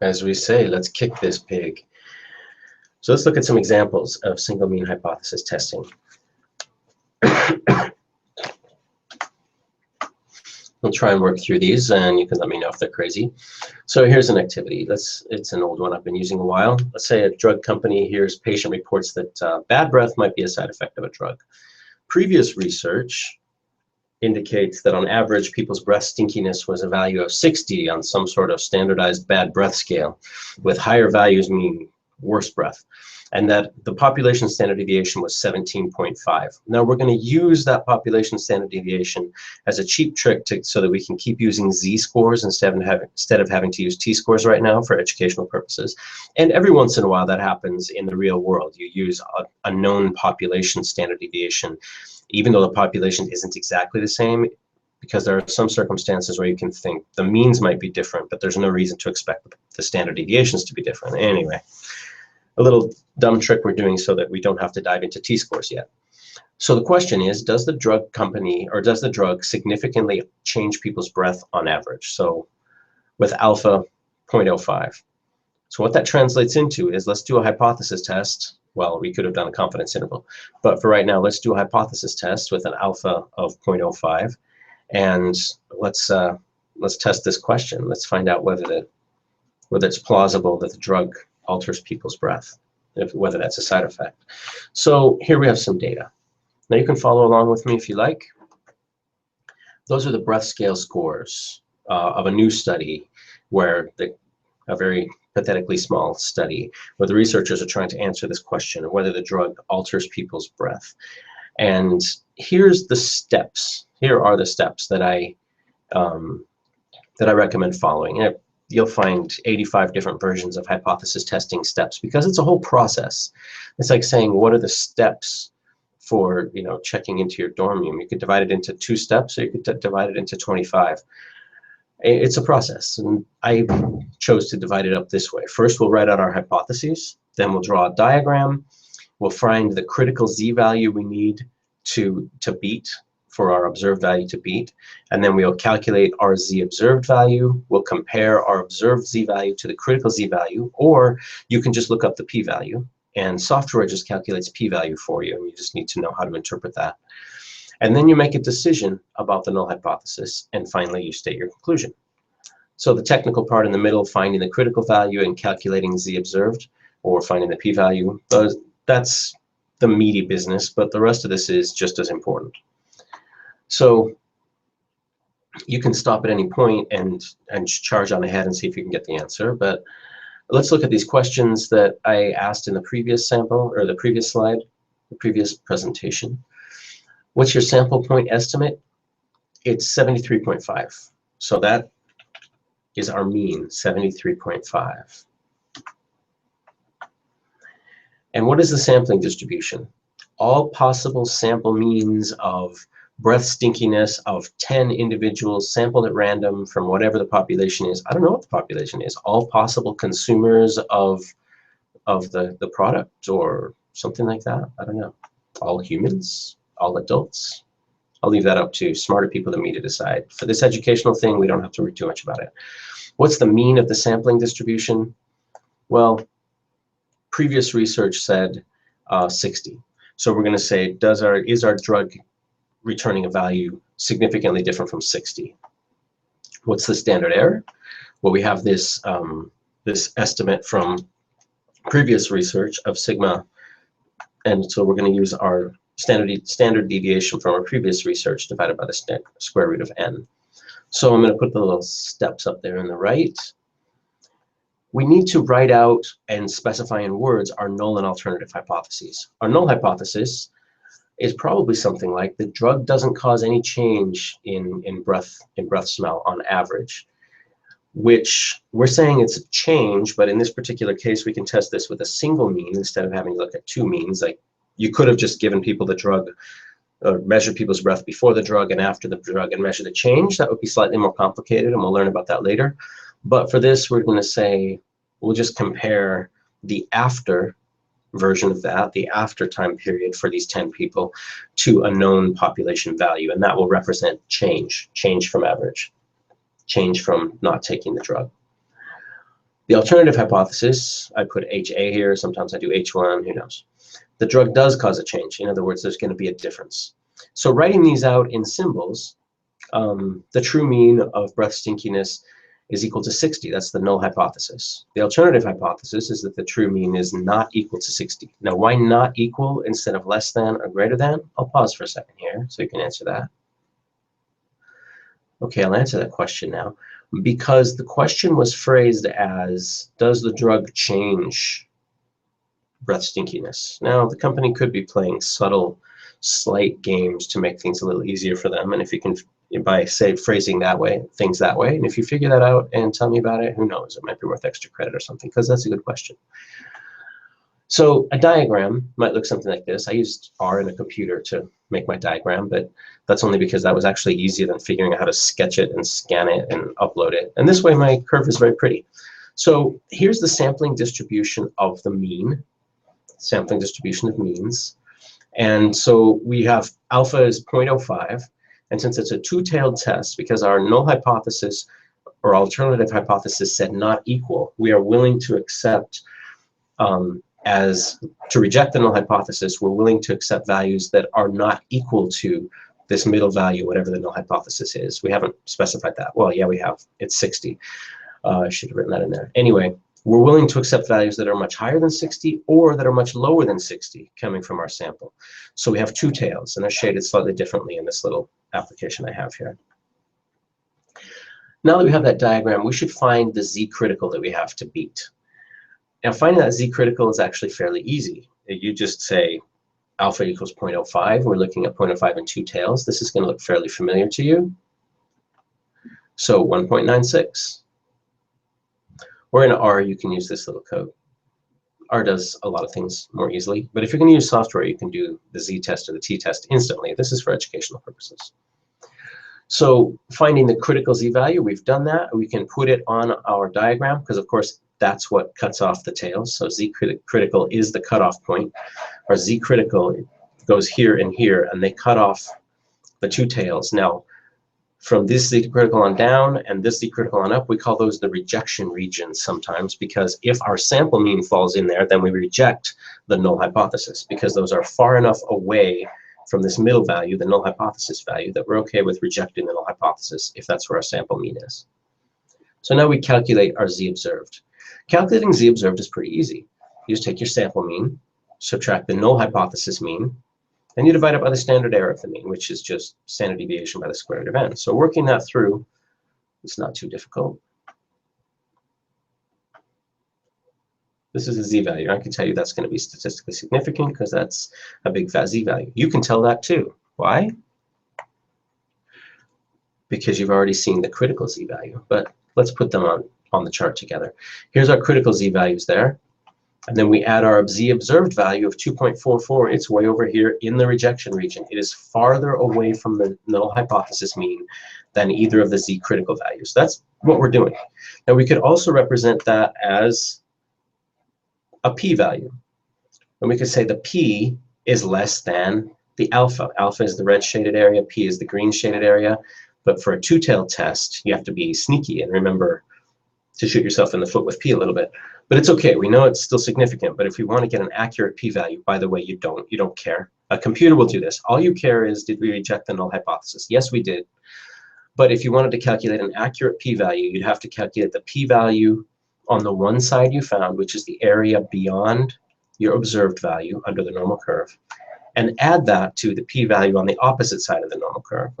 As we say, let's kick this pig. So let's look at some examples of single mean hypothesis testing. We'll try and work through these, and you can let me know if they're crazy. So here's an activity. It's an old one I've been using a while. Let's say a drug company hears patient reports that bad breath might be a side effect of a drug. Previous research indicates that on average, people's breath stinkiness was a value of 60 on some sort of standardized bad breath scale, with higher values meaning worse breath, and that the population standard deviation was 17.5. Now we're going to use that population standard deviation as a cheap trick so that we can keep using z-scores instead of having to use t-scores right now for educational purposes. And every once in a while that happens in the real world. You use a known population standard deviation, even though the population isn't exactly the same, because there are some circumstances where you can think the means might be different, but there's no reason to expect the standard deviations to be different. Anyway, a little dumb trick we're doing so that we don't have to dive into t-scores yet. So the question is, does the drug company, or does the drug significantly change people's breath on average? So with alpha 0.05. So what that translates into is, let's do a hypothesis test. Well, we could have done a confidence interval, but for right now, let's do a hypothesis test with an alpha of 0.05, and let's test this question. Let's find out whether it's plausible that the drug alters people's breath, whether that's a side effect. So here we have some data. Now you can follow along with me if you like. Those are the breath scale scores of a new study, where a very pathetically small study, where the researchers are trying to answer this question of whether the drug alters people's breath. And here's the steps. Here are the steps that I recommend following. And you'll find 85 different versions of hypothesis testing steps, because it's a whole process. It's like saying, what are the steps for checking into your dorm room? You could divide it into 2 steps, or you could divide it into 25. It's a process, and I chose to divide it up this way. First, we'll write out our hypotheses, then we'll draw a diagram, we'll find the critical z-value we need to beat, for our observed value to beat, and then we'll calculate our z-observed value. We'll compare our observed z-value to the critical z-value, or you can just look up the p-value, and software just calculates p-value for you, and you just need to know how to interpret that. And then you make a decision about the null hypothesis, and finally you state your conclusion. So the technical part in the middle, finding the critical value and calculating z-observed, or finding the p-value, that's the meaty business, but the rest of this is just as important. So you can stop at any point and charge on ahead and see if you can get the answer, but let's look at these questions that I asked in the previous sample, or the previous slide, the previous presentation. What's your sample point estimate? It's 73.5. So that is our mean, 73.5. And what is the sampling distribution? All possible sample means of breath stinkiness of 10 individuals sampled at random from whatever the population is. I don't know what the population is. All possible consumers of the product, or something like that. I don't know. All humans? All adults? I'll leave that up to smarter people than me to decide. For this educational thing, we don't have to read too much about it. What's the mean of the sampling distribution? Well, previous research said 60. So we're going to say, is our drug returning a value significantly different from 60? What's the standard error? Well, we have this estimate from previous research of sigma, and so we're going to use our standard deviation from our previous research divided by the square root of n. So I'm going to put the little steps up there on the right. We need to write out and specify in words our null and alternative hypotheses. Our null hypothesis is probably something like the drug doesn't cause any change in breath smell on average, which we're saying it's a change, but in this particular case we can test this with a single mean instead of having to look at 2 means. Like, you could have just given people the drug, or measured people's breath before the drug and after the drug and measure the change. That would be slightly more complicated, and we'll learn about that later. But for this, we're going to say, we'll just compare the after version of that, the after time period for these 10 people, to a known population value, and that will represent change from average, change from not taking the drug. The alternative hypothesis, I put HA here, sometimes I do H1, who knows. The drug does cause a change. In other words, there's going to be a difference. So writing these out in symbols, the true mean of breath stinkiness is equal to 60. That's the null hypothesis. The alternative hypothesis is that the true mean is not equal to 60. Now, why not equal instead of less than or greater than? I'll pause for a second here so you can answer that. Okay, I'll answer that question now. Because the question was phrased as, does the drug change breath stinkiness? Now, the company could be playing subtle, slight games to make things a little easier for them. And if you can, by say phrasing that way, things that way, and if you figure that out and tell me about it, who knows? It might be worth extra credit or something, because that's a good question. So a diagram might look something like this. I used R in a computer to make my diagram, but that's only because that was actually easier than figuring out how to sketch it and scan it and upload it. And this way my curve is very pretty. So here's the sampling distribution of the mean, sampling distribution of means. And so we have alpha is 0.05. And since it's a two-tailed test, because our null hypothesis or alternative hypothesis said not equal, we are willing to accept to reject the null hypothesis, we're willing to accept values that are not equal to this middle value, whatever the null hypothesis is. We haven't specified that. Well, yeah, we have. It's 60. I should have written that in there. Anyway, we're willing to accept values that are much higher than 60 or that are much lower than 60 coming from our sample. So we have two tails, and they're shaded slightly differently in this little application I have here. Now that we have that diagram, we should find the z-critical that we have to beat. Now, finding that z-critical is actually fairly easy. You just say alpha equals 0.05. We're looking at 0.05 and two tails. This is going to look fairly familiar to you. So 1.96. Or in R, you can use this little code. R does a lot of things more easily. But if you're going to use software, you can do the z-test or the t-test instantly. This is for educational purposes. So finding the critical z-value, we've done that. We can put it on our diagram because, of course, that's what cuts off the tails. So z-critical is the cutoff point. Our z-critical goes here and here, and they cut off the two tails. Now, from this z-critical on down and this z-critical on up, we call those the rejection regions sometimes, because if our sample mean falls in there, then we reject the null hypothesis, because those are far enough away from this middle value, the null hypothesis value, that we're okay with rejecting the null hypothesis if that's where our sample mean is. So now we calculate our z-observed. Calculating z-observed is pretty easy. You just take your sample mean, subtract the null hypothesis mean, and you divide it by the standard error of the mean, which is just standard deviation by the square root of n. So working that through, it's not too difficult. This is a z-value. I can tell you that's going to be statistically significant because that's a big fat z-value. You can tell that too. Why? Because you've already seen the critical z-value. But let's put them on the chart together. Here's our critical z-values there. And then we add our z-observed value of 2.44. It's way over here in the rejection region. It is farther away from the null hypothesis mean than either of the z-critical values. That's what we're doing. Now we could also represent that as a p-value. And we could say the p is less than the alpha. Alpha is the red shaded area, p is the green shaded area. But for a two-tailed test, you have to be sneaky and remember to shoot yourself in the foot with p a little bit. But it's okay. We know it's still significant. But if we want to get an accurate p-value, by the way, you don't care. A computer will do this. All you care is, did we reject the null hypothesis? Yes, we did. But if you wanted to calculate an accurate p-value, you'd have to calculate the p-value on the one side you found, which is the area beyond your observed value under the normal curve, and add that to the p-value on the opposite side of the normal curve.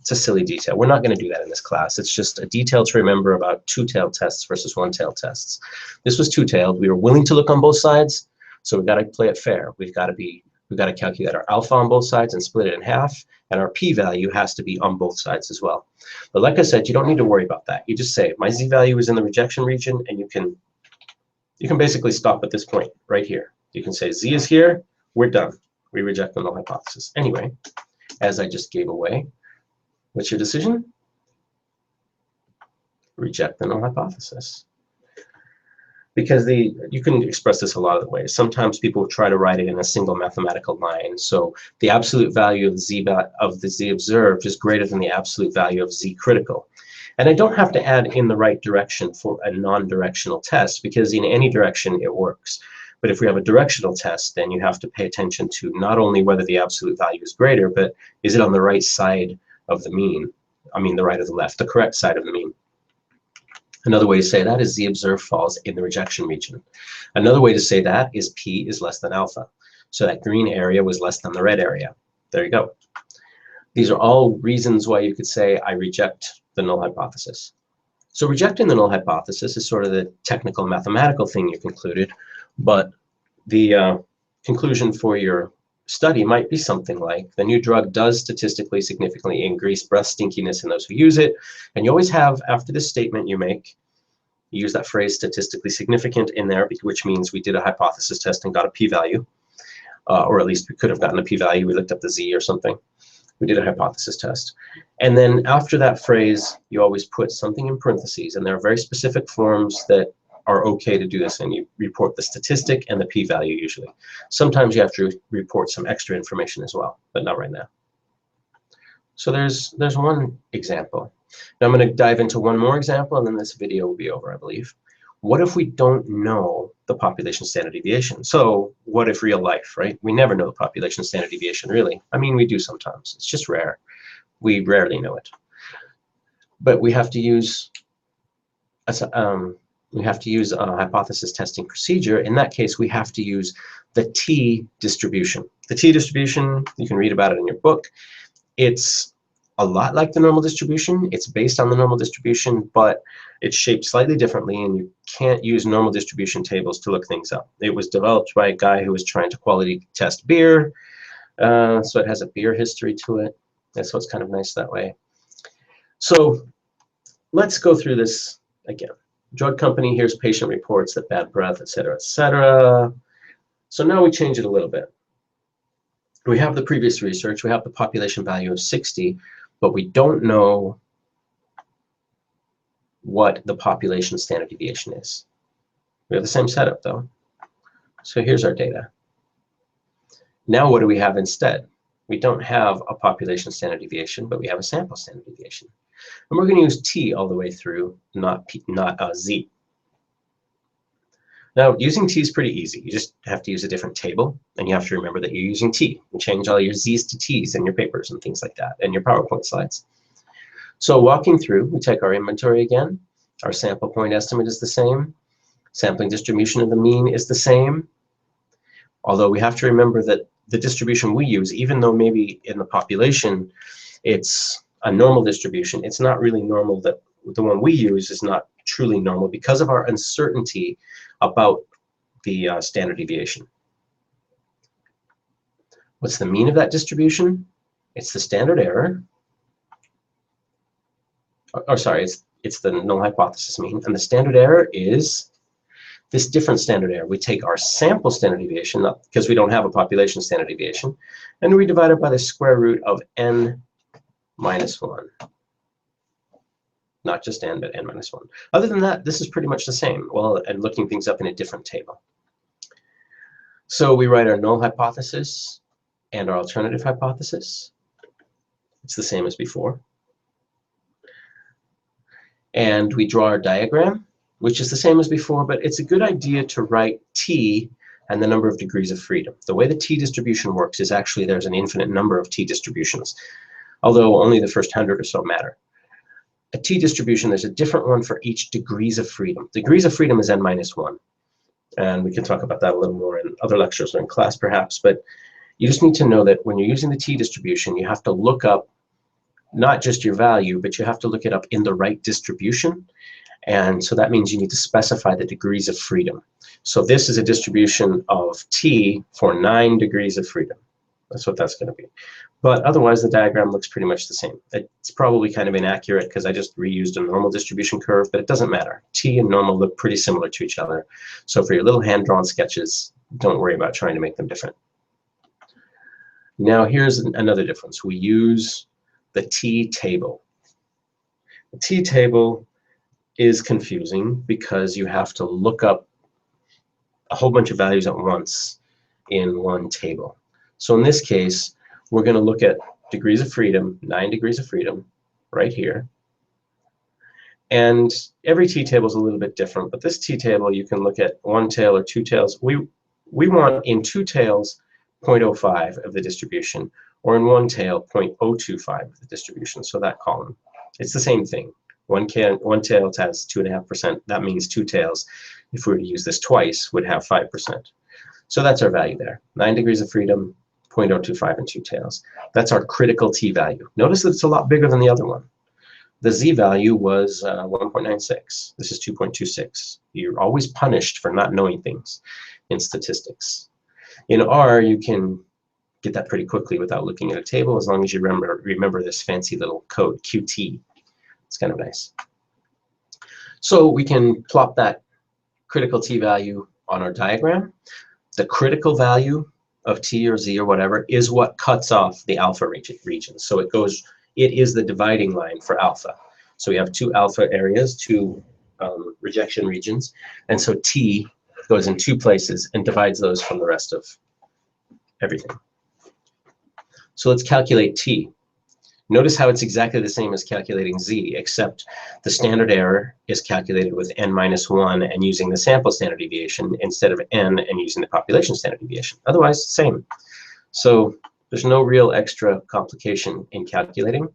It's a silly detail. We're not going to do that in this class. It's just a detail to remember about two-tailed tests versus one-tailed tests. This was two-tailed. We were willing to look on both sides, so we've got to play it fair. We've got to calculate our alpha on both sides and split it in half, and our p-value has to be on both sides as well. But like I said, you don't need to worry about that. You just say, my z-value is in the rejection region, and you can basically stop at this point right here. You can say z is here, we're done. We reject the null hypothesis. Anyway, as I just gave away, what's your decision? Reject the null hypothesis. Because you can express this a lot of ways. Sometimes people try to write it in a single mathematical line. So the absolute value of the z observed is greater than the absolute value of z critical. And I don't have to add in the right direction for a non-directional test, because in any direction it works. But if we have a directional test, then you have to pay attention to not only whether the absolute value is greater, but is it on the right side of the mean? I mean, the right or the left, the correct side of the mean. Another way to say that is z observed falls in the rejection region. Another way to say that is p is less than alpha. So that green area was less than the red area. There you go. These are all reasons why you could say I reject the null hypothesis. So rejecting the null hypothesis is sort of the technical mathematical thing you concluded, but the conclusion for your study might be something like, the new drug does statistically significantly increase breath stinkiness in those who use it. And you always have, after this statement you make, you use that phrase statistically significant in there, which means we did a hypothesis test and got a p-value, or at least we could have gotten a p-value. We looked up the z or something. We did a hypothesis test. And then after that phrase, you always put something in parentheses, and there are very specific forms that are okay to do this, and you report the statistic and the p-value usually. Sometimes you have to report some extra information as well, but not right now. So there's one example. Now I'm going to dive into one more example, and then this video will be over, I believe. What if we don't know the population standard deviation? So what if real life, right? We never know the population standard deviation, really. I mean, we do sometimes. It's just rare. We rarely know it. But we have to use a hypothesis testing procedure. In that case, we have to use the t distribution. The t distribution, you can read about it in your book. It's a lot like the normal distribution. It's based on the normal distribution, but it's shaped slightly differently, and you can't use normal distribution tables to look things up. It was developed by a guy who was trying to quality test beer, so it has a beer history to it. And so it's kind of nice that way. So let's go through this again. Drug company, here's patient reports that bad breath, et cetera, et cetera. So now we change it a little bit. We have the previous research, we have the population value of 60, but we don't know what the population standard deviation is. We have the same setup though. So here's our data. Now what do we have instead? We don't have a population standard deviation, but we have a sample standard deviation. And we're going to use t all the way through, not z. Now, using t is pretty easy. You just have to use a different table, and you have to remember that you're using t. You change all your z's to t's in your papers and things like that, and your PowerPoint slides. So walking through, we take our inventory again. Our sample point estimate is the same. Sampling distribution of the mean is the same. Although we have to remember that the distribution we use, even though maybe in the population it's a normal distribution, it's not really normal. That the one we use is not truly normal because of our uncertainty about the standard deviation. What's the mean of that distribution? It's the standard error. Or sorry, it's the null hypothesis mean, and the standard error is this different standard error. We take our sample standard deviation, not because we don't have a population standard deviation, and we divide it by the square root of n minus 1. Not just n, but n minus 1. Other than that, this is pretty much the same. Well, and looking things up in a different table. So we write our null hypothesis and our alternative hypothesis. It's the same as before. And we draw our diagram, which is the same as before, but it's a good idea to write t and the number of degrees of freedom. The way the t distribution works is actually there's an infinite number of t distributions, although only the first 100 or so matter. A t distribution, there's a different one for each degrees of freedom. Degrees of freedom is n minus 1. And we can talk about that a little more in other lectures or in class perhaps, but you just need to know that when you're using the t distribution, you have to look up not just your value, but you have to look it up in the right distribution. And so that means you need to specify the degrees of freedom. So this is a distribution of t for 9 degrees of freedom. That's what that's going to be. But otherwise, the diagram looks pretty much the same. It's probably kind of inaccurate because I just reused a normal distribution curve, but it doesn't matter. T and normal look pretty similar to each other. So for your little hand-drawn sketches, don't worry about trying to make them different. Now here's another difference. We use the t table. The t table is confusing because you have to look up a whole bunch of values at once in one table. So in this case, we're going to look at degrees of freedom, 9 degrees of freedom, right here. And every t-table is a little bit different, but this t-table, you can look at one tail or two tails. We want in two tails 0.05 of the distribution, or in one tail 0.025 of the distribution, so that column. It's the same thing. One tail has 2.5%. That means two tails, if we were to use this twice, would have 5%. So that's our value there. 9 degrees of freedom, 0.025 and two tails. That's our critical t-value. Notice that it's a lot bigger than the other one. The z-value was 1.96. This is 2.26. You're always punished for not knowing things in statistics. In R, you can get that pretty quickly without looking at a table, as long as you remember this fancy little code, QT. It's kind of nice. So we can plot that critical t-value on our diagram. The critical value of t or z or whatever is what cuts off the alpha region. So it is the dividing line for alpha. So we have two alpha areas, two rejection regions, and so t goes in two places and divides those from the rest of everything. So let's calculate t. Notice how it's exactly the same as calculating z, except the standard error is calculated with n-1 and using the sample standard deviation instead of n and using the population standard deviation. Otherwise, same. So there's no real extra complication in calculating.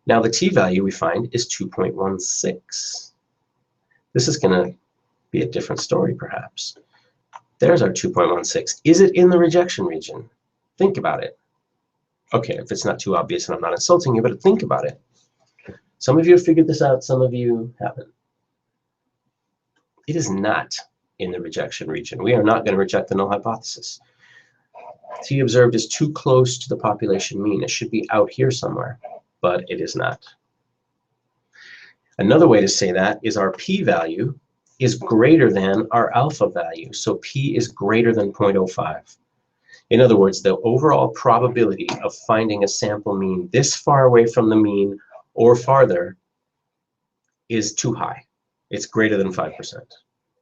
Now the t-value we find is 2.16. This is going to be a different story, perhaps. There's our 2.16. Is it in the rejection region? Think about it. Okay, if it's not too obvious and I'm not insulting you, but think about it. Some of you have figured this out, some of you haven't. It is not in the rejection region. We are not going to reject the null hypothesis. T observed is too close to the population mean. It should be out here somewhere, but it is not. Another way to say that is our p-value is greater than our alpha value. So p is greater than 0.05. In other words, the overall probability of finding a sample mean this far away from the mean or farther is too high. It's greater than 5%.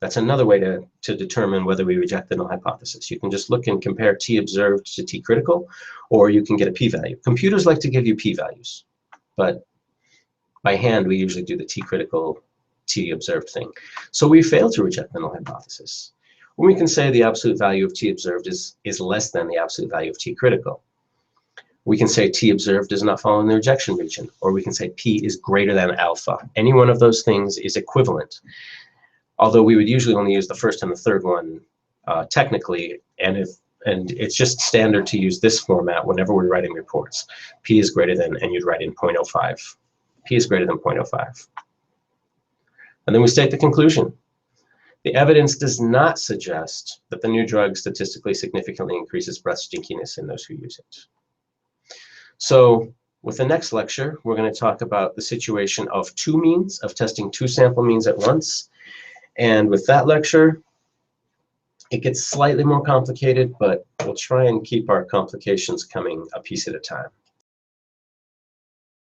That's another way to determine whether we reject the null hypothesis. You can just look and compare t observed to t critical, or you can get a p-value. Computers like to give you p-values, but by hand we usually do the t critical, t observed thing. So we fail to reject the null hypothesis. When we can say the absolute value of t observed is less than the absolute value of t critical. We can say t observed does not fall in the rejection region, or we can say p is greater than alpha. Any one of those things is equivalent, although we would usually only use the first and the third one technically, and it's just standard to use this format whenever we're writing reports. P is greater than, and you'd write in 0.05. P is greater than 0.05. And then we state the conclusion. The evidence does not suggest that the new drug statistically significantly increases breath stinkiness in those who use it. So with the next lecture, we're going to talk about the situation of two means, of testing two sample means at once. And with that lecture, it gets slightly more complicated, but we'll try and keep our complications coming a piece at a time.